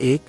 1،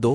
2،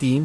3،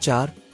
4،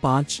5،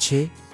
6،